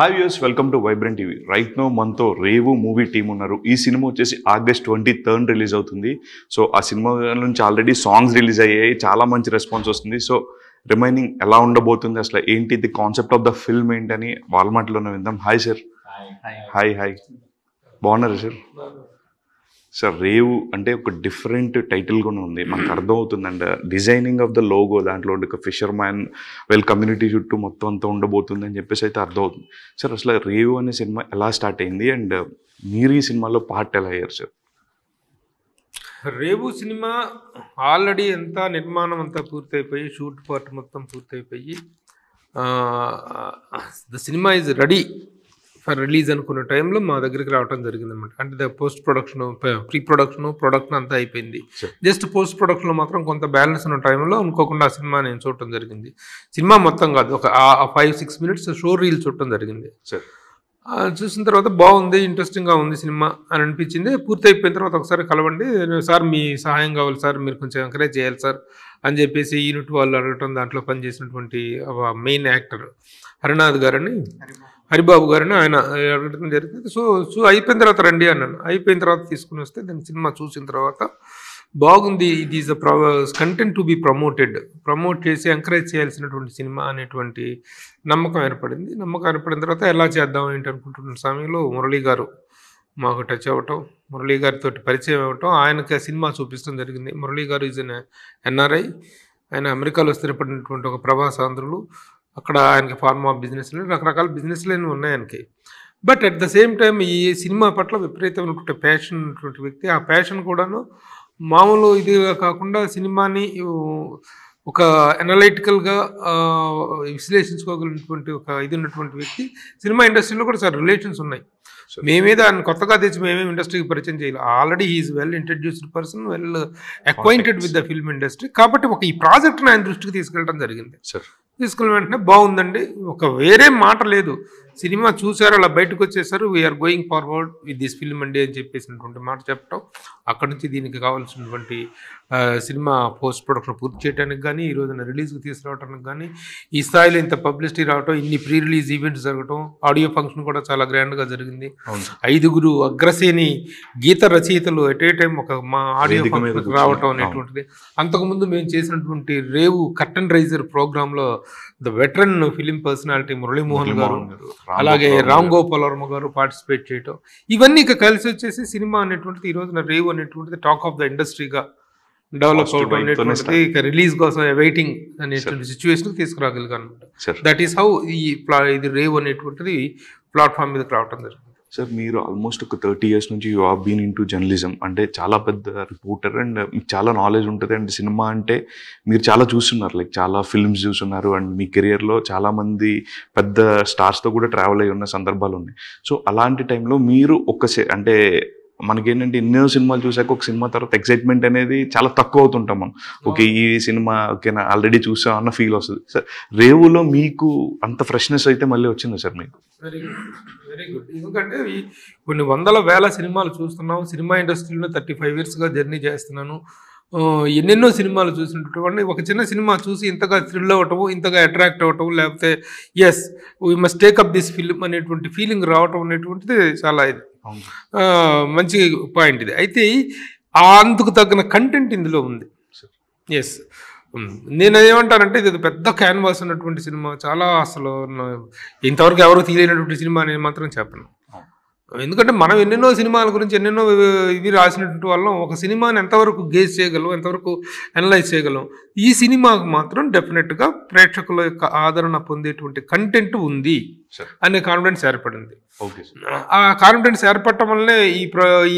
Hi viewers, welcome to vibrant TV. Right now మనతో Revu movie team ఉన్నారు. ఈ cinema వచ్చేసి August 23 రిలీజ్ అవుతుంది. సో ఆ సినిమా నుంచి ఆల్రెడీ సాంగ్స్ రిలీజ్ అయ్యాయి, చాలా మంచి రెస్పాన్స్ వస్తుంది. సో రిమైనింగ్ ఎలా ఉండబోతుంది, అసలు ఏంటి the concept of the film ఏంటని వాళ్ళ మాటలోనే విందాం. Hi sir. హాయ్ బాగున్నారు సార్? సార్, రేవు అంటే ఒక డిఫరెంట్ టైటిల్ కూడా ఉంది, మనకు అర్థమవుతుంది. And designing of the logo దాంట్లో ఒక ఫిషర్ మ్యాన్ వెల్ కమ్యూనిటీ చుట్టూ మొత్తం అంతా ఉండబోతుంది అని చెప్పేసి అయితే అర్థమవుతుంది. సార్, అసలు రేవు అనే సినిమా ఎలా స్టార్ట్ అయింది అండ్ మీరు ఈ సినిమాలో పార్ట్ ఎలా అయ్యారు సార్? రేవు సినిమా ఆల్రెడీ అంతా నిర్మాణం అంతా పూర్తయిపోయి, షూట్ పార్ట్ మొత్తం పూర్తయిపోయి, the cinema is ready for release అనుకున్న టైంలో మా దగ్గరికి రావడం జరిగింది అనమాట. అంటే the post production, pre production అంతా అయిపోయింది. జస్ట్ పోస్ట్ ప్రొడక్షన్లో మాత్రం కొంత బ్యాలెన్స్ ఉన్న టైంలో అనుకోకుండా ఆ సినిమా నేను చూడటం జరిగింది. సినిమా మొత్తం కాదు, ఒక 5-6 minutes షో రీల్ చూడటం జరిగింది. చూసిన తర్వాత బాగుంది, ఇంట్రెస్టింగ్గా ఉంది సినిమా అని అనిపించింది. పూర్తి అయిపోయిన తర్వాత ఒకసారి కలవండి సార్, మీ సహాయం కావాలి సార్, మీరు కొంచెం ఎంకరేజ్ చేయాలి సార్ అని చెప్పేసి యూనిట్ వాళ్ళు అడగటం, దాంట్లో పనిచేసినటువంటి మెయిన్ యాక్టర్ హరిబాబు గారిని ఆయన అడగడం జరిగింది. సో అయిపోయిన తర్వాత రండి అన్నాను. అయిపోయిన తర్వాత తీసుకుని వస్తే దాని సినిమా చూసిన తర్వాత బాగుంది, it is content to be promote చేసి ఎంకరేజ్ చేయాల్సినటువంటి సినిమా అనేటువంటి నమ్మకం ఏర్పడింది. నమ్మకం ఏర్పడిన తర్వాత ఎలా చేద్దాం ఏంటి అనుకుంటున్న సమయంలో మురళీ గారు మాకు టచ్ అవ్వటం, మురళీ గారితో పరిచయం అవ్వటం, ఆయనకి ఆ సినిమా చూపించడం జరిగింది. మురళీ గారు ఈజ్ NRI, ఆయన అమెరికాలో స్థిరపడినటువంటి ఒక ప్రవాసాంధ్రులు. అక్కడ ఆయనకి ఫార్మా బిజినెస్లు, రకరకాల బిజినెస్లు ఉన్నాయి ఆయనకి. But at the same time ఈ సినిమా పట్ల విపరీతమైనటువంటి ప్యాషన్ ఉన్నటువంటి వ్యక్తి. ఆ ప్యాషన్ కూడాను మామూలు ఇది కాకుండా సినిమాని ఒక అనలైటికల్గా విశ్లేషించుకోగలిగినటువంటి ఒక ఇది ఉన్నటువంటి వ్యక్తి. సినిమా ఇండస్ట్రీలో కూడా చాలా రిలేషన్స్ ఉన్నాయి. మేమేదో ఆయన కొత్తగా తెచ్చి మేమేమి ఇండస్ట్రీకి పరిచయం చేయాలి. Already he is well introduced person, well acquainted with the film industry. కాబట్టి ఒక ఈ ప్రాజెక్ట్ని ఆయన దృష్టికి తీసుకెళ్ళడం జరిగింది. తీసుకున్న వెంటనే బాగుందండి, ఒక వేరే మాట లేదు. సినిమా చూసారు, అలా బయటకు వచ్చేసారు, we are going forward with this film అండి అని చెప్పేసినటువంటి మాట చెప్పడం. అక్కడి నుంచి దీనికి కావాల్సినటువంటి సినిమా పోస్ట్ ప్రొడక్షన్ పూర్తి చేయడానికి కానీ, ఈ రోజున రిలీజ్కి తీసుకురావడానికి కానీ, ఈ స్థాయిలో ఇంత పబ్లిసిటీ రావటం, ఇన్ని ప్రీ రిలీజ్ ఈవెంట్స్ జరగటం, ఆడియో ఫంక్షన్ కూడా చాలా గ్రాండ్గా జరిగింది. 5 అగ్రశ్రేణి గీత రచయితలు ఎట్ ఏ టైం ఒక మా ఆడియో ఫంక్షన్ రావటం అనేటువంటిది. అంతకుముందు మేము చేసినటువంటి రేవు కర్టన్ రైజర్ ప్రోగ్రాంలో the veteran film personality Muralimohan గారు, అలాగే రామ్ గోపాల్ వర్మ గారు పార్టిసిపేట్ చేయటం, ఇవన్నీ ఇక కలిసి వచ్చేసి సినిమా అనేటువంటిది ఈ రోజున రేవు అనేటువంటిది టాక్ ఆఫ్ ద ఇండస్ట్రీగా డెవలప్ అవడం అనేటువంటిది, ఇక రిలీజ్ కోసం వెయిటింగ్ అనేటువంటి సిచ్యువేషన్ తీసుకురాగలిగాను అనమాట. దట్ ఈస్ హౌ ఇది రేవ్ అనేటువంటిది ప్లాట్ఫామ్ మీదకి రావడం జరిగింది. సార్, మీరు ఆల్మోస్ట్ ఒక 30 years నుంచి you have been into journalism, అంటే చాలా పెద్ద రిపోర్టర్ అండ్ మీకు చాలా నాలెడ్జ్ ఉంటుంది. అండ్ సినిమా అంటే మీరు చాలా చూస్తున్నారు, లైక్ చాలా ఫిల్మ్స్ చూస్తున్నారు. అండ్ మీ కెరియర్లో చాలామంది పెద్ద స్టార్స్తో కూడా ట్రావెల్ అయ్యి ఉన్న సందర్భాలు ఉన్నాయి. సో అలాంటి టైంలో మీరు అంటే మనకేంటంటే ఎన్నో సినిమాలు చూసాక ఒక సినిమా తర్వాత ఎక్సైట్మెంట్ అనేది చాలా తక్కువ అవుతుంటాం మనం. ఓకే, ఈ సినిమా ఓకేనా ఆల్రెడీ చూసాం అన్న ఫీల్ వస్తుంది. సార్, రేవులో మీకు అంత ఫ్రెష్నెస్ అయితే మళ్ళీ వచ్చిందా సార్ మీకు? Very good. ఎందుకంటే కొన్ని వందల వేల సినిమాలు చూస్తున్నాం. సినిమా ఇండస్ట్రీలో 35 yearsగా జర్నీ చేస్తున్నాను. ఎన్నెన్నో సినిమాలు చూసినటువంటి ఒక చిన్న సినిమా చూసి ఇంతగా థ్రిల్ అవ్వటము, ఇంతగా అట్రాక్ట్ అవ్వటం, లేకపోతే yes we must take up this film అనేటువంటి ఫీలింగ్ రావటం అనేటువంటిది చాలా ఇది మంచి పాయింట్ ఇది. అయితే అందుకు తగిన కంటెంట్ ఇందులో ఉంది. ఎస్, నేను ఏమంటానంటే ఇది పెద్ద క్యాన్వాస్ ఉన్నటువంటి సినిమా, చాలా అసలు ఇంతవరకు ఎవరు తీయలేనటువంటి సినిమా అని మాత్రం చెప్పను. ఎందుకంటే మనం ఎన్నెన్నో సినిమాల గురించి ఎన్నెన్నో ఇవి రాసినటువంటి వాళ్ళం, ఒక సినిమాని ఎంతవరకు గేజ్ చేయగలం, ఎంతవరకు అనలైజ్ చేయగలం. ఈ సినిమాకు మాత్రం డెఫినెట్గా ప్రేక్షకుల యొక్క ఆదరణ పొందేటువంటి కంటెంట్ ఉంది అనే కాన్ఫిడెన్స్ ఏర్పడింది. ఆ కాన్ఫిడెన్స్ ఏర్పడటం వల్లనే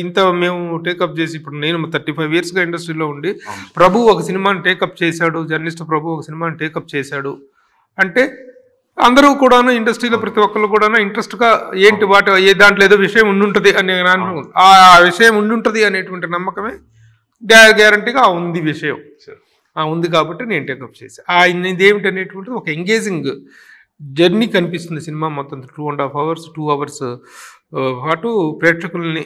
ఇంత మేము టేకప్ చేసి, ఇప్పుడు నేను 35 yearsగా ఇండస్ట్రీలో ఉండి ప్రభు ఒక సినిమాని టేకప్ చేశాడు, జర్నలిస్ట్ ప్రభు ఒక సినిమాని టేకప్ చేశాడు అంటే అందరూ కూడాను ఇండస్ట్రీలో ప్రతి ఒక్కరు కూడాను ఇంట్రెస్ట్గా ఏంటి ఏ దాంట్లో ఏదో విషయం ఉండుంటుంది అనే ఆ విషయం ఉండుంటుంది అనేటువంటి నమ్మకమే గ్యారంటీగా ఉంది విషయం ఉంది. కాబట్టి నేను టేకప్ చేశాను. ఇదేమిటి అనేటువంటిది ఒక ఎంగేజింగ్ జర్నీ కనిపిస్తుంది సినిమా మొత్తం. 2 hours పాటు ప్రేక్షకుల్ని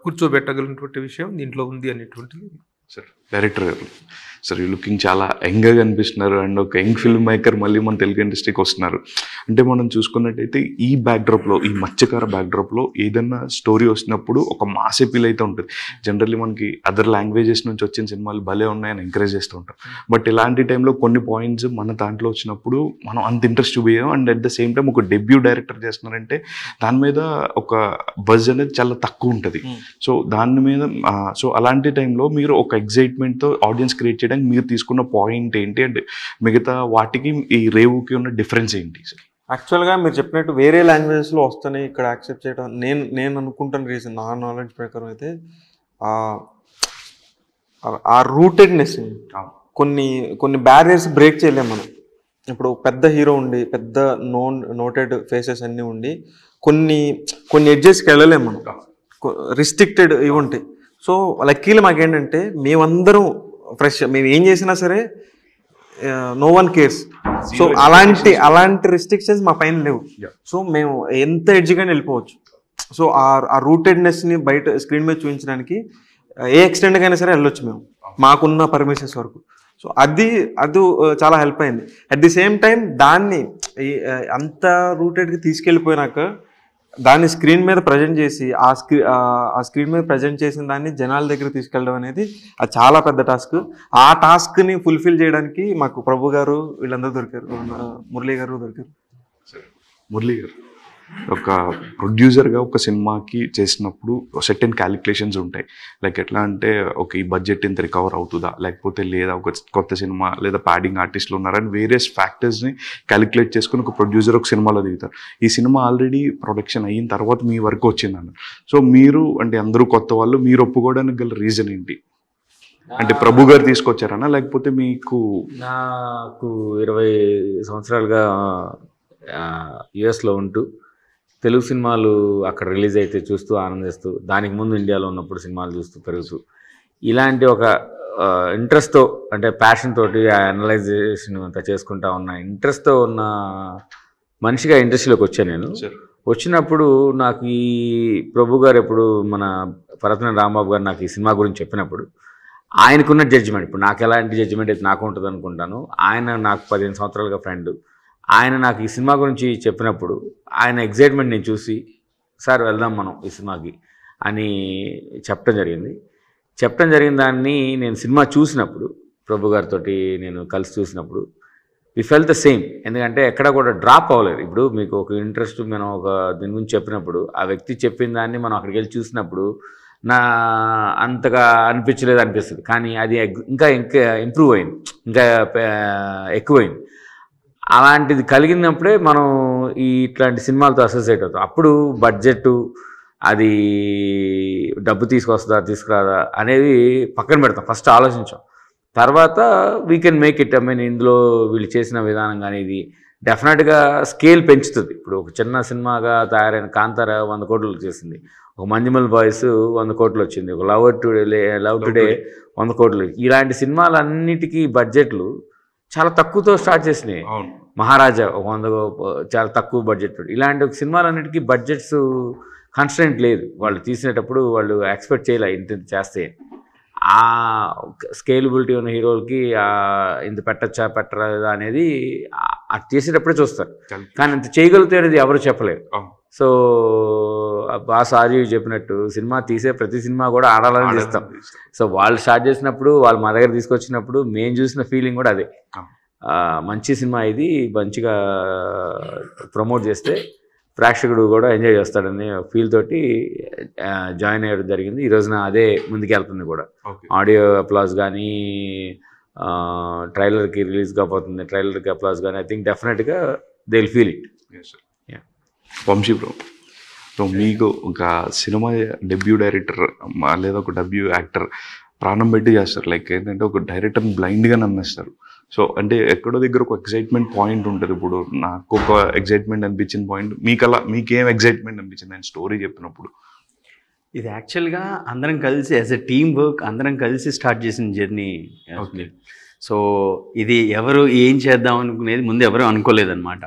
కూర్చోబెట్టగలిగినటువంటి విషయం దీంట్లో ఉంది అనేటువంటిది. సార్, డైరెక్టర్ గారు సార్ లుకింగ్ చాలా యంగ్గా కనిపిస్తున్నారు అండ్ ఒక యంగ్ ఫిల్మ్ మేకర్ మళ్ళీ మన తెలుగు ఇండస్ట్రీకి వస్తున్నారు. అంటే మనం చూసుకున్నట్టయితే ఈ బ్యాక్డ్రాప్లో, ఈ మత్స్యకార బ్యాక్డ్రాప్లో ఏదన్నా స్టోరీ వస్తున్నప్పుడు ఒక మాస్ అపీల్ అయితే ఉంటుంది. జనరల్లీ మనకి అదర్ లాంగ్వేజెస్ నుంచి వచ్చిన సినిమాలు భలే ఉన్నాయని ఎంకరేజ్ చేస్తూ ఉంటాం. బట్ ఇలాంటి టైంలో కొన్ని పాయింట్స్ మన దాంట్లో వచ్చినప్పుడు మనం అంత ఇంట్రెస్ట్ చూపించాం. And at the same time ఒక డెబ్యూ డైరెక్టర్ చేస్తున్నారంటే దాని మీద ఒక బజ్ అనేది చాలా తక్కువ ఉంటుంది. సో దాని మీద సో అలాంటి టైంలో మీరు ఒక ఎగ్జైట్మెంట్తో ఆడియన్స్ క్రియేట్ చేయడానికి మీరు తీసుకున్న పాయింట్ ఏంటి అండ్ మిగతా వాటికి ఈ రేవుకి ఉన్న డిఫరెన్స్ ఏంటి? యాక్చువల్గా మీరు చెప్పినట్టు వేరే లాంగ్వేజెస్లో వస్తాయి ఇక్కడ యాక్సెప్ట్ చేయడం నేను అనుకుంటున్న రీజన్, నా నాలెడ్జ్ ప్రకారం అయితే ఆ రూటెడ్నెస్, కొన్ని బ్యారియర్స్ బ్రేక్ చేయలేము మనం. ఇప్పుడు పెద్ద హీరో ఉండి పెద్ద నోటెడ్ ఫేసెస్ అన్నీ ఉండి కొన్ని ఎడ్జెస్కి వెళ్ళలేము మనం, రిస్ట్రిక్టెడ్ ఇవి ఉంటాయి. సో లక్కీలో మాకేంటంటే మేమందరం ఫ్రెష్, మేము ఏం చేసినా సరే నో వన్ కేర్స్. సో అలాంటి రిస్ట్రిక్షన్స్ మా పైన లేవు. సో మేము ఎంత ఎడ్జ్గానే వెళ్ళిపోవచ్చు. సో ఆ రూటెడ్నెస్ని బయట స్క్రీన్ మీద చూపించడానికి ఏ ఎక్స్టెంట్గా అయినా సరే వెళ్ళొచ్చు మేము, మాకున్న పర్మిషన్స్ వరకు. సో అది చాలా హెల్ప్ అయింది. అట్ ది సేమ్ టైం దాన్ని అంత రూటెడ్గా తీసుకెళ్ళిపోయినాక దాన్ని స్క్రీన్ మీద ప్రజెంట్ చేసి ఆ స్క్రీన్ మీద ప్రజెంట్ చేసిన దాన్ని జనాల దగ్గర తీసుకెళ్ళడం అనేది అది చాలా పెద్ద టాస్క్. ఆ టాస్క్ని ఫుల్ఫిల్ చేయడానికి మాకు ప్రభు గారు వీళ్ళందరూ దొరికారు, మురళీ గారు దొరికారు. మురళీ గారు ఒక ప్రొడ్యూసర్గా ఒక సినిమాకి చేసినప్పుడు సర్టెన్ క్యాలిక్యులేషన్స్ ఉంటాయి. లైక్ ఎట్లా అంటే ఒక ఈ బడ్జెట్ ఇంత రికవర్ అవుతుందా, లేకపోతే లేదా ఒక కొత్త సినిమా లేదా ప్యాడింగ్ ఆర్టిస్టులు ఉన్నారని వేరియస్ ఫ్యాక్టర్స్ని క్యాలిక్యులేట్ చేసుకుని ఒక ప్రొడ్యూసర్ ఒక సినిమాలో దిగుతారు. ఈ సినిమా ఆల్రెడీ ప్రొడక్షన్ అయిన తర్వాత మీ వరకు వచ్చిందన్న. సో మీరు అంటే అందరూ కొత్త వాళ్ళు, మీరు ఒప్పుకోవడానికి గల రీజన్ ఏంటి? అంటే ప్రభు గారు తీసుకొచ్చారన్నా లేకపోతే మీకు? నాకు 20 సంవత్సరాలుగా యుఎస్లో ఉంటూ తెలుగు సినిమాలు అక్కడ రిలీజ్ అయితే చూస్తూ ఆనందిస్తూ, దానికి ముందు ఇండియాలో ఉన్నప్పుడు సినిమాలు చూస్తూ పెరుగుతూ, ఇలాంటి ఒక ఇంట్రెస్ట్తో అంటే ప్యాషన్ తోటి ఆ అనలైజేషన్ అంతా చేసుకుంటా ఉన్న ఇంట్రెస్ట్తో ఉన్న మనిషిగా ఇండస్ట్రీలోకి వచ్చాను నేను. వచ్చినప్పుడు నాకు ఈ ప్రభు గారు ఎప్పుడు మన పరత్న రాంబాబు గారు నాకు ఈ సినిమా గురించి చెప్పినప్పుడు ఆయనకున్న జడ్జిమెంట్, ఇప్పుడు నాకు ఎలాంటి జడ్జిమెంట్ అయితే నాకు ఉంటుంది అనుకుంటాను, ఆయన నాకు 15 సంవత్సరాలుగా ఫ్రెండ్, ఆయన నాకు ఈ సినిమా గురించి చెప్పినప్పుడు ఆయన ఎగ్జైట్మెంట్ నేను చూసి సార్ వెళ్దాం మనం ఈ సినిమాకి అని చెప్పడం జరిగిన దాన్ని నేను సినిమా చూసినప్పుడు ప్రభు గారితో నేను కలిసి చూసినప్పుడు వి ఫెల్ ద సేమ్. ఎందుకంటే ఎక్కడ కూడా డ్రాప్ అవ్వలేదు. ఇప్పుడు మీకు ఒక ఇంట్రెస్ట్ మనం ఒక దీని గురించి చెప్పినప్పుడు ఆ వ్యక్తి చెప్పిన దాన్ని మనం అక్కడికి వెళ్ళి చూసినప్పుడు నా అంతగా అనిపిస్తుంది, కానీ అది ఇంకా ఇంప్రూవ్ అయింది, ఇంకా ఎక్కువైంది. అలాంటిది కలిగినప్పుడే మనం ఇట్లాంటి సినిమాలతో అసోసియేట్ అవుతాం. అప్పుడు బడ్జెట్ అది డబ్బు తీసుకురాదా అనేది పక్కన పెడతాం, ఫస్ట్ ఆలోచించాం. తర్వాత వీ కెన్ మేక్ ఇట్. ఇందులో వీళ్ళు చేసిన విధానం కానీ ఇది డెఫినెట్గా స్కేల్ పెంచుతుంది. ఇప్పుడు ఒక చిన్న సినిమాగా తయారైన కాంతార 100 కోట్లు చేసింది, ఒక మంజుమల్ బాయ్స్ 100 కోట్లు వచ్చింది, ఒక లవ్ టుడే 100 కోట్లు. ఇలాంటి సినిమాలన్నిటికీ బడ్జెట్లు చాలా తక్కువతో స్టార్ట్ చేసినాయి. మహారాజా 100 చాలా తక్కువ బడ్జెట్. ఇలాంటి సినిమాలన్నిటికీ బడ్జెట్స్ కాన్స్టెంట్ లేదు, వాళ్ళు తీసినప్పుడు వాళ్ళు ఎక్స్పెక్ట్ చేయలే ఇంత చేస్తే. ఆ స్కేలబిలిటీ ఉన్న హీరోలకి ఇంత పెట్టరా అనేది అది చేసేటప్పుడే చూస్తారు, కానీ అంత చేయగలుగుతాయి అనేది ఎవరు చెప్పలేరు. సో బాస్ ఆర్జీవి చెప్పినట్టు సినిమా తీసే ప్రతి సినిమా కూడా ఆడాలని చేస్తాం. సో వాళ్ళు స్టార్ట్ చేసినప్పుడు వాళ్ళు మా దగ్గర తీసుకొచ్చినప్పుడు మేము చూసిన ఫీలింగ్ కూడా అదే, మంచి సినిమా ఇది, మంచిగా ప్రమోట్ చేస్తే ప్రేక్షకుడు కూడా ఎంజాయ్ చేస్తాడని ఫీల్ తోటి జాయిన్ అయ్యడం జరిగింది. ఈ రోజున అదే ముందుకెళ్తుంది కూడా. ఆడియో అప్లాజ్ కానీ ట్రైలర్కి రిలీజ్ కాబోతుంది, ట్రైలర్కి అప్లాజ్ కానీ I think definitely they will feel it. Vamsi bro, so మీకు ఒక సినిమా డెబ్యూ డైరెక్టర్ లేదా ఒక డెబ్యూ యాక్టర్ ప్రాణం పెట్టి చేస్తారు. లైక్ ఏంటంటే ఒక డైరెక్టర్ని బ్లైండ్గా నమ్మేస్తారు. సో అంటే ఎక్కడో దగ్గర ఒక ఎక్సైట్మెంట్ పాయింట్ ఉంటుంది. ఇప్పుడు నాకు ఒక ఎక్సైట్మెంట్ అనిపించిన పాయింట్, మీకేం ఎక్సైట్మెంట్ అనిపించింది ఆయన స్టోరీ చెప్పినప్పుడు? ఇది యాక్చువల్గా అందరం కలిసి యాజ్ ఎ టీమ్ వర్క్ అందరం కలిసి స్టార్ట్ చేసిన జర్నీ. సో ఇది ఎవరు ఏం చేద్దాం అనుకునేది ముందు ఎవరు అనుకోలేదన్నమాట.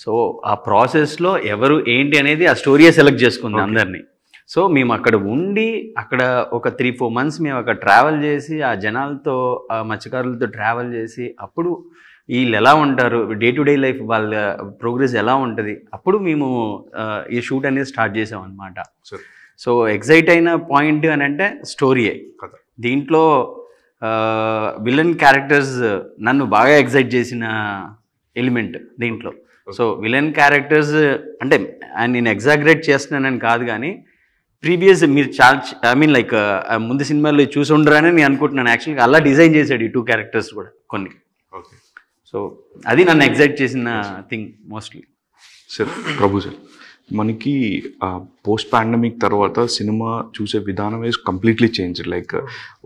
సో ఆ ప్రాసెస్లో ఎవరు ఏంటి అనేది ఆ స్టోరీయే సెలెక్ట్ చేసుకుంది అందరినీ. సో మేము అక్కడ ఉండి అక్కడ ఒక 3-4 months మేము అక్కడ ట్రావెల్ చేసి ఆ జనాలతో ఆ మత్స్యకారులతో ట్రావెల్ చేసి అప్పుడు వీళ్ళు ఎలా ఉంటారు, డే టు డే లైఫ్ వాళ్ళ ప్రోగ్రెస్ ఎలా ఉంటుంది, అప్పుడు మేము ఈ షూట్ అనేది స్టార్ట్ చేసాం అనమాట. సో ఎగ్జైట్ అయిన పాయింట్ అని అంటే స్టోరీయే. దీంట్లో విలన్ క్యారెక్టర్స్ నన్ను బాగా ఎగ్జైట్ చేసిన ఎలిమెంట్ దీంట్లో. సో విలన్ క్యారెక్టర్స్ అంటే నేను ఎగ్జాగరేట్ చేస్తున్నానని కాదు, కానీ ప్రీవియస్ మీరు చాలా ఐ మీన్ లైక్ ముందు సినిమాలో చూసి ఉండరని నేను అనుకుంటున్నాను. యాక్చువల్గా అలా డిజైన్ చేశాడు ఈ 2 characters కూడా కొన్ని. సో అది నన్ను ఎగ్జైట్ చేసిన థింగ్ మోస్ట్లీ. సార్ ప్రభు సార్, మనకి పోస్ట్ పాండమిక్ తర్వాత సినిమా చూసే విధానం వేసి completely change. Like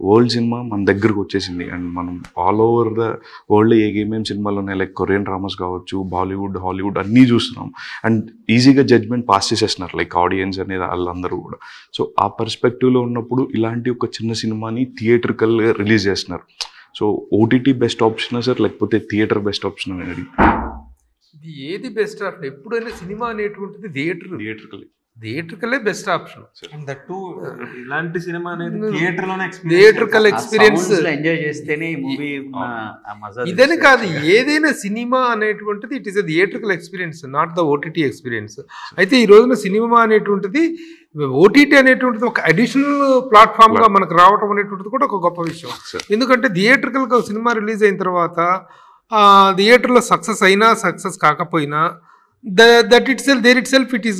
world cinema మన దగ్గరకు వచ్చేసింది అండ్ మనం ఆల్ ఓవర్ ద వరల్డ్ ఏమేమి సినిమాలు ఉన్నాయి, లైక్ కొరియన్ డ్రామాస్ కావచ్చు, బాలీవుడ్, హాలీవుడ్ అన్నీ చూస్తున్నాం అండ్ ఈజీగా జడ్జ్మెంట్ పాస్ చేసేస్తున్నారు లైక్ ఆడియన్స్ అనేది వాళ్ళందరూ కూడా. సో ఆ పర్స్పెక్టివ్లో ఉన్నప్పుడు ఇలాంటి ఒక చిన్న సినిమాని థియేటర్కల్గా రిలీజ్ చేస్తున్నారు. సో ఓటీటీ బెస్ట్ ఆప్షనా సార్, లేకపోతే థియేటర్ బెస్ట్ ఆప్షన్ అనేది? ఇది ఏది బెస్ట్ ఆప్షన్? ఎప్పుడైనా సినిమా అనేటువంటిది థియేటర్కలే బెస్ట్ ఆప్షన్. ఇలాంటి సినిమా అనేది థియేటర్కల్ ఎక్స్పీరియన్స్ ఎంజాయ్ చేస్తేనే మూవీ ఇదని కాదు, ఏదైనా సినిమా అనేటువంటిది it is a theatrical experience, not the OTT experience. అయితే ఈ రోజున సినిమా అనేటువంటిది ఓటీటీ అనేటువంటిది ఒక అడిషనల్ ప్లాట్ఫామ్ గా మనకు రావటం అనేటువంటిది కూడా ఒక గొప్ప విషయం. ఎందుకంటే థియేటర్కల్ గా సినిమా రిలీజ్ అయిన తర్వాత థియేటర్లో సక్సెస్ అయినా సక్సెస్ కాకపోయినా that itself there itself it is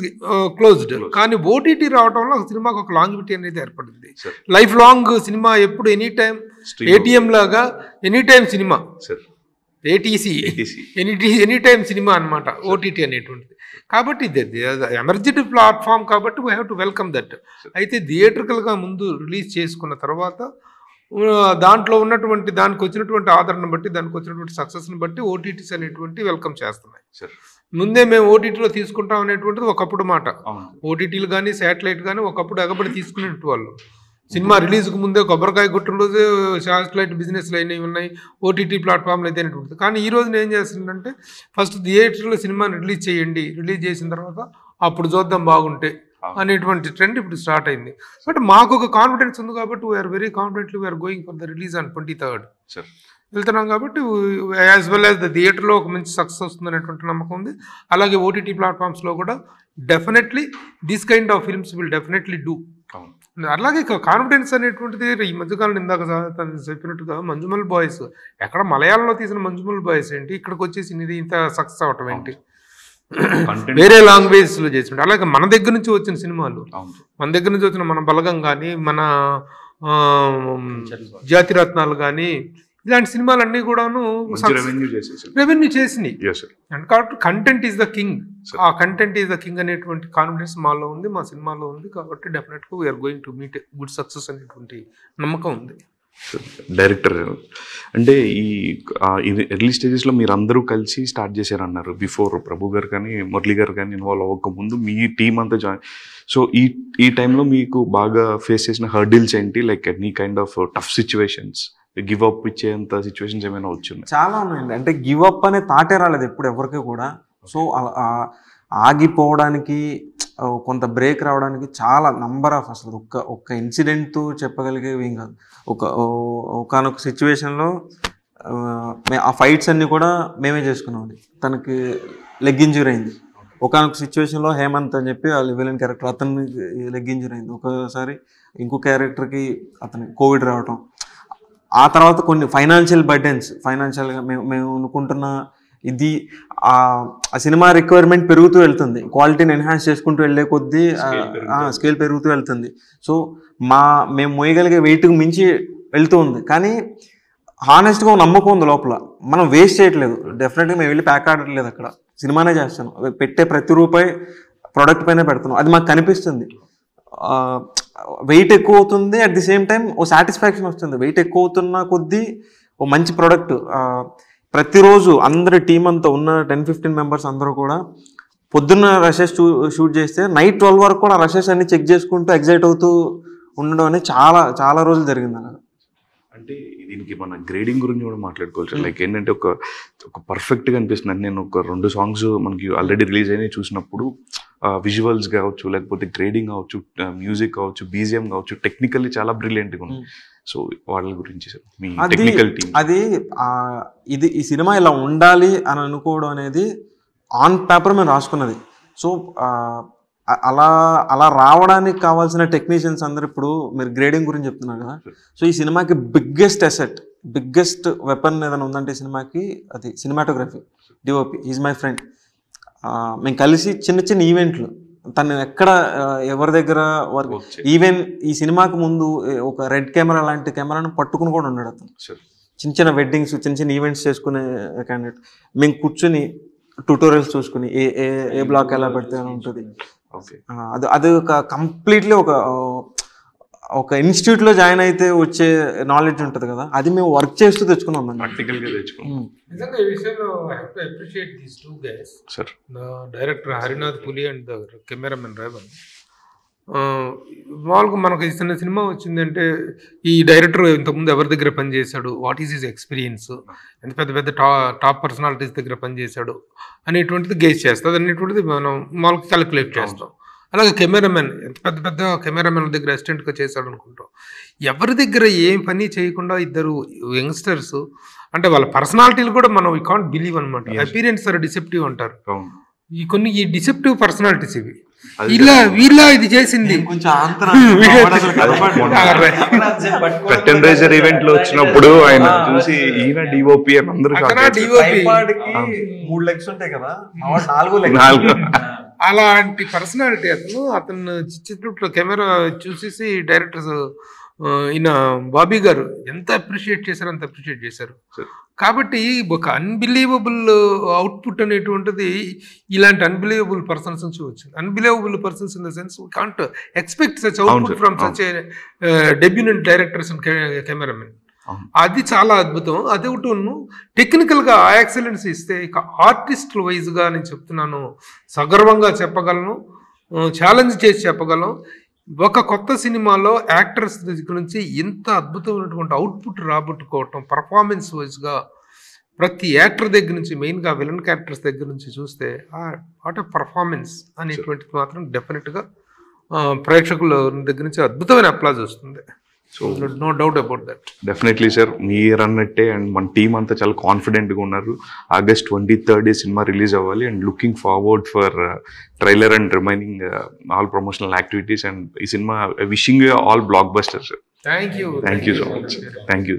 closed. కానీ ఓటీటీ రావడం వల్ల ఒక సినిమాకి ఒక లాంగివిటీ అనేది ఏర్పడింది. లైఫ్ లాంగ్ సినిమా ఎప్పుడు ఎనీ టైం ఏటీఎం లాగా ఎనీ టైం సినిమా, ఏటీసీ ఎనీ టైం సినిమా అనమాట ఓటీటీ అనేటువంటిది. కాబట్టి ఇది ఎమర్జెంట్ ప్లాట్ఫామ్ కాబట్టి we have to welcome that. అయితే థియేటర్కల్గా ముందు రిలీజ్ చేసుకున్న తర్వాత దాంట్లో ఉన్నటువంటి దానికి వచ్చినటువంటి ఆదరణ బట్టి, దానికి వచ్చినటువంటి సక్సెస్ని బట్టి ఓటీటీస్ అనేటువంటి వెల్కమ్ చేస్తున్నాయి. ముందే మేము ఓటీటీలో తీసుకుంటాం అనేటువంటిది ఒకప్పుడు మాట. ఓటీటీలు కానీ శాటిలైట్ కానీ ఒకప్పుడు ఎగబడి తీసుకునేటువంటి వాళ్ళు. సినిమా రిలీజ్కి ముందే కొబ్బరికాయ గుట్టలు రోజు శాటిలైట్ బిజినెస్లు అయినవి ఉన్నాయి, ఓటీటీ ప్లాట్ఫామ్లు అయితే అనేటువంటిది. కానీ ఈ రోజున ఏం చేస్తుందంటే ఫస్ట్ థియేటర్లో సినిమాని రిలీజ్ చేయండి, రిలీజ్ చేసిన తర్వాత అప్పుడు చూద్దాం బాగుంటే అనేటువంటి ట్రెండ్ ఇప్పుడు స్టార్ట్ అయింది. బట్ మాకు ఒక కాన్ఫిడెన్స్ ఉంది కాబట్టి we are very confidently we are going for the release on 23rd వెళ్తున్నాం. కాబట్టి యాజ్ వెల్ యాజ్ ద థియేటర్లో ఒక మంచి సక్సెస్ వస్తుంది అనేటువంటి నమ్మకం ఉంది. అలాగే ఓటీటీ ప్లాట్ఫామ్స్లో కూడా definitely this kind of films will definitely do. అలాగే కాన్ఫిడెన్స్ అనేటువంటిది ఈ మధ్యకాలం ఇందాక తను చెప్పినట్టుగా మంజుమల్ బాయ్స్, ఎక్కడ మలయాళంలో తీసిన మంజుమల్ బాయ్స్ ఏంటి, ఇక్కడికి వచ్చేసి ఇది ఇంత సక్సెస్ అవటం ఏంటి, వేరే లాంగ్వేజ్లో చేసిండు. అలాగే మన దగ్గర నుంచి వచ్చిన సినిమాలు, మన దగ్గర నుంచి వచ్చిన మన బలగం కానీ, మన జాతిరత్నాలు కానీ, ఇలాంటి సినిమాలన్నీ కూడాను రెవెన్యూ చేసినాయి. అండ్ కాబట్టి కంటెంట్ ఈజ్ ద కింగ్, ఆ కంటెంట్ ఈజ్ ద కింగ్ అనేటువంటి కాన్ఫిడెన్స్ మాలో ఉంది, మా సినిమాలో ఉంది. కాబట్టి definitely we are going to meet good success అనేటువంటి నమ్మకం ఉంది. డైరెక్టర్ అంటే ఇది ఎర్లీ స్టేజెస్లో మీరు అందరూ కలిసి స్టార్ట్ చేశారన్నారు. బిఫోర్ ప్రభు గారు కానీ మురళి గారు కానీ ఇన్వాల్వ్ అవ్వకముందు మీ టీం అంతా జాయిన్. సో ఈ టైంలో మీకు బాగా ఫేస్ చేసిన హర్డిల్స్ ఏంటి, like any kind of tough situations, give up ఇచ్చేంత సిచ్యువేషన్స్ ఏమైనా వచ్చినాయి? చాలా ఉన్నాయండి. అంటే గివ్ అప్ అనే థాటే రాలేదు ఎప్పుడు ఎవరికి కూడా. సో ఆగిపోవడానికి, కొంత బ్రేక్ రావడానికి చాలా నంబర్ ఆఫ్, అసలు ఒక్క ఇన్సిడెంట్తో చెప్పగలిగేవి ఏం కాదు. ఒకనొక సిచ్యువేషన్లో ఆ ఫైట్స్ అన్నీ కూడా మేమే చేసుకున్నామండి. తనకి లెగ్ ఇంజ్యూరీ అయింది. ఒకనొక సిచ్యువేషన్లో హేమంత్ అని చెప్పి వాళ్ళ విలన్ క్యారెక్టర్, అతనికి లెగ్ ఇంజ్యూరీ అయింది. ఒకసారి ఇంకో క్యారెక్టర్కి అతనికి కోవిడ్ రావటం. ఆ తర్వాత కొన్ని ఫైనాన్షియల్ బర్డెన్స్, ఫైనాన్షియల్గా మేము అనుకుంటున్న ఇది ఆ సినిమా రిక్వైర్మెంట్ పెరుగుతూ వెళ్తుంది, క్వాలిటీని ఎన్హాన్స్ చేసుకుంటూ వెళ్ళే కొద్దీ స్కేల్ పెరుగుతూ వెళ్తుంది. సో మేము మోయగలిగే వెయిట్కి మించి వెళ్తూ ఉంది. కానీ హానెస్ట్గా నమ్మకం ఉంది లోపల, మనం వేస్ట్ చేయట్లేదు. డెఫినెట్గా మేము వెళ్ళి ప్యాక్ ఆడట్లేదు, అక్కడ సినిమానే చేస్తాను. పెట్టే ప్రతి రూపాయి ప్రోడక్ట్ పైన పెడుతున్నాం, అది మాకు కనిపిస్తుంది. వెయిట్ ఎక్కువ అవుతుంది, అట్ ది సేమ్ టైం ఓ సాటిస్ఫాక్షన్ వస్తుంది. వెయిట్ ఎక్కువ అవుతున్న కొద్దీ ఓ మంచి ప్రోడక్ట్. ప్రతిరోజు అందరి టీం అంతా ఉన్న 10-15 మెంబర్స్ అందరూ కూడా పొద్దున్న రషెస్ షూట్ చేస్తే నైట్ 12 వరకు కూడా రషెస్ అన్ని చెక్ చేసుకుంటూ ఎగ్జైట్ అవుతూ ఉండడం అనేది చాలా చాలా రోజులు జరిగింది. అలా అంటే దీనికి మన గ్రేడింగ్ గురించి కూడా మాట్లాడుకోవచ్చు. లైక్ ఏంటంటే ఒక పర్ఫెక్ట్గా అనిపిస్తుంది. నేను ఒక 2 సాంగ్స్ మనకి ఆల్రెడీ రిలీజ్ అయినాయి చూసినప్పుడు విజువల్స్ కావచ్చు, లేకపోతే గ్రేడింగ్ కావచ్చు, మ్యూజిక్ కావచ్చు, బీజిఎం కావచ్చు, టెక్నికల్లీ చాలా బ్రిలియంట్గా ఉంది. సో వాళ్ళ గురించి సార్ మీ టెక్నికల్ టీమ్. అది ఈ సినిమా ఇలా ఉండాలి అని అనుకోవడం అనేది ఆన్ పేపర్ మేము రాసుకున్నది. సో అలా రావడానికి కావాల్సిన టెక్నీషియన్స్ అందరు ఇప్పుడు మీరు గ్రేడింగ్ గురించి చెప్తున్నారు కదా. సో ఈ సినిమాకి బిగ్గెస్ట్ అసెట్, బిగ్గెస్ట్ వెపన్ ఏదైనా ఉందంటే ఈ సినిమాకి అది cinematography. DOP is my friend. మేము కలిసి చిన్న చిన్న ఈవెంట్లు తను ఎక్కడ ఎవరి దగ్గర వర్క్, ఈవెన్ ఈ సినిమాకి ముందు ఒక రెడ్ కెమెరా లాంటి కెమెరాను పట్టుకుని కూడా ఉన్నాడు అతను. చిన్న చిన్న వెడ్డింగ్స్, చిన్న చిన్న ఈవెంట్స్ చేసుకునే క్యాండిడేట్. మేము కూర్చుని ట్యూటోరియల్స్ చూసుకుని ఏ బ్లాక్ ఎలా పెడితే ఉంటుంది. అది ఒక కంప్లీట్లీ ఒక ఇన్స్టిట్యూట్లో జాయిన్ అయితే వచ్చే నాలెడ్జ్ ఉంటుంది కదా, అది మేము వర్క్ చేస్తూ తెచ్చుకున్నాం. ప్రాక్టికల్గా తెచ్చుకున్నాం. నిజంగా ఈ విషయంలో I have to appreciate these two guys, director Harinath పులి అండ్ ద కెమెరామెన్ రేవన్. మామూలుగా మనకు చిన్న సినిమా వచ్చిందంటే ఈ డైరెక్టర్ ఇంతకుముందు ఎవరి దగ్గర పనిచేశాడు, వాట్ ఈస్ హిస్ ఎక్స్పీరియన్స్, ఎంత పెద్ద పెద్ద టాప్ పర్సనాలిటీస్ దగ్గర పనిచేశాడు అనేటువంటిది గేజ్ చేస్తుంది, అనేటువంటిది మనం మామూలుగా క్యాలిక్యులేట్ చేస్తాం. అలాగే కెమెరామెన్ ఎంత పెద్ద పెద్ద కెమెరామెన్ దగ్గర అసిస్టెంట్గా చేశాడు అనుకుంటాం. ఎవరి దగ్గర ఏం పని చేయకుండా ఇద్దరు యంగ్స్టర్స్ అంటే వాళ్ళ పర్సనాలిటీలు కూడా మనం వీ కాంట్ బిలీవ్ అనమాట. అపీరెన్స్ ఆర్ డిసెప్టివ్ అంటారు. ఈ డిసెప్టివ్ పర్సనాలిటీస్ ఇవి. వీళ్ళ ఇది చేసింది కర్టెన్ రైజర్ ఈవెంట్ లో వచ్చినప్పుడు ఆయన చూసి ఈయన డిఓపి అని అందరూ 3 లెగ్స్ ఉంటాయి కదా, 4 అలాంటి పర్సనాలిటీ అతను చిత్రంలో కెమెరా చూసేసి డైరెక్టర్స్ ఈయన బాబీ గారు ఎంత అప్రిషియేట్ చేశారు, అంత అప్రిషియేట్ చేశారు. కాబట్టి ఒక అన్బిలీవబుల్ అవుట్పుట్ అనేటువంటిది ఇలాంటి అన్బిలీవబుల్ పర్సన్స్ నుంచి వచ్చింది. Unbelievable persons in the sense we can't expect such output from such a debutant directors and cameramen. అది చాలా అద్భుతం. అది ఒకటి టెక్నికల్గా ఆ ఎక్సలెన్స్ ఇస్తే ఇక ఆర్టిస్టుల వైజ్గా నేను చెప్తున్నాను, సగర్వంగా చెప్పగలను, ఛాలెంజ్ చేసి చెప్పగలను. ఒక కొత్త సినిమాలో యాక్టర్స్ దగ్గర నుంచి ఎంత అద్భుతమైనటువంటి అవుట్పుట్ రాబట్టుకోవటం, పర్ఫార్మెన్స్ వైజ్గా ప్రతి యాక్టర్ దగ్గర నుంచి, మెయిన్గా విలన్ క్యారెక్టర్స్ దగ్గర నుంచి చూస్తే వాట్ ఎ పర్ఫార్మెన్స్ అనేటువంటిది మాత్రం డెఫినెట్గా ప్రేక్షకుల దగ్గర నుంచి అద్భుతమైన అప్లాజ్ వస్తుంది. So no doubt about that. Definitely sir, మీరు అన్నట్టే అండ్ మన టీం అంతా చాలా కాన్ఫిడెంట్గా ఉన్నారు. August 23rd సినిమా రిలీజ్ అవ్వాలి and looking forward for trailer and remaining all promotional activities. And ఈ cinema wishing all blockbusters. Thank you so much. Thank you.